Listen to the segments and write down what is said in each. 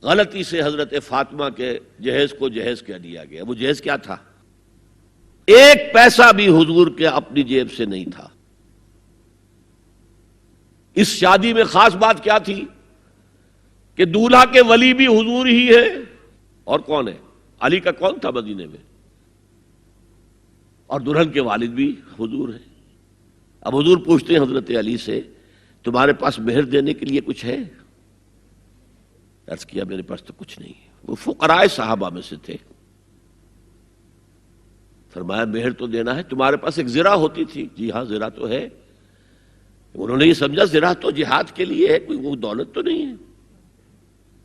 غلطی سے حضرت فاطمہ کے جہیز کو جہیز کہہ دیا گیا. وہ جہیز کیا تھا؟ ایک پیسہ بھی حضور کے اپنی جیب سے نہیں تھا. اس شادی میں خاص بات کیا تھی کہ دولہا کے ولی بھی حضور ہی ہے. اور کون ہے؟ علی کا کون تھا مدینے میں؟ اور دلہن کے والد بھی حضور ہیں. اب حضور پوچھتے ہیں حضرت علی سے تمہارے پاس مہر دینے کے لیے کچھ ہے؟ عرض کیا میرے پاس تو کچھ نہیں. وہ فقراء صحابہ میں سے تھے. فرمایا مہر تو دینا ہے. تمہارے پاس ایک زرہ ہوتی تھی؟ جی ہاں زرہ تو ہے. انہوں نے یہ سمجھا زرہ تو جہاد کے لیے ہے، کوئی وہ دولت تو نہیں ہے.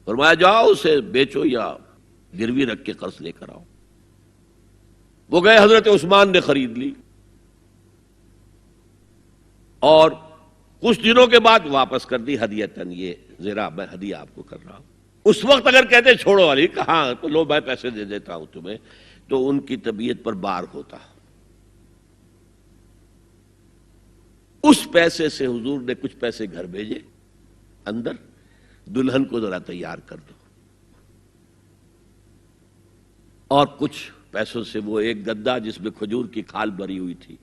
فرمایا جاؤ اسے بیچو یا گروی رکھ کے قرض لے کر آؤ. وہ گئے، حضرت عثمان نے خرید لی اور کچھ دنوں کے بعد واپس کر دی ہدیتاً. یہ زرہ میں ہدیہ آپ کو کر رہا ہوں. اس وقت اگر کہتے چھوڑو علی، کہاں تو لو میں پیسے دے دیتا ہوں تمہیں، تو ان کی طبیعت پر بار ہوتا. اس پیسے سے حضور نے کچھ پیسے گھر بھیجے اندر، دلہن کو ذرا تیار کر دو. اور کچھ پیسوں سے وہ ایک گدا جس میں کھجور کی کھال بھری ہوئی تھی،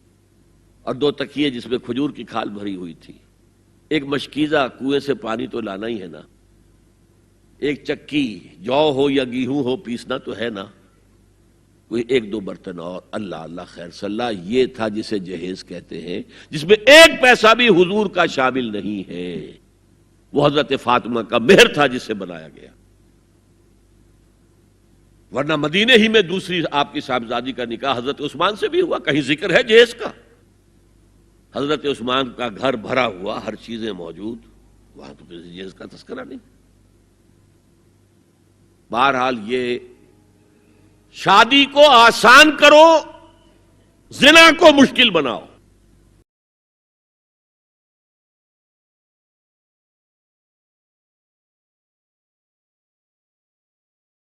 اور 2 تکیے جس میں کھجور کی کھال بھری ہوئی تھی، ایک مشکیزہ، کنویں سے پانی تو لانا ہی ہے نا، ایک چکی، جو ہو یا گیہوں ہو پیسنا تو ہے نا، کوئی 1-2 برتن اور. اللہ اللہ خیر صلی اللہ. یہ تھا جسے جہیز کہتے ہیں، جس میں ایک پیسہ بھی حضور کا شامل نہیں ہے. وہ حضرت فاطمہ کا مہر تھا جسے بنایا گیا. ورنہ مدینے ہی میں دوسری آپ کی صاحبزادی کا نکاح حضرت عثمان سے بھی ہوا. کہیں ذکر ہے جہیز کا؟ حضرت عثمان کا گھر بھرا ہوا، ہر چیزیں موجود، وہاں تو جہیز کا تذکرہ نہیں. بہرحال یہ شادی کو آسان کرو، زنا کو مشکل بناؤ.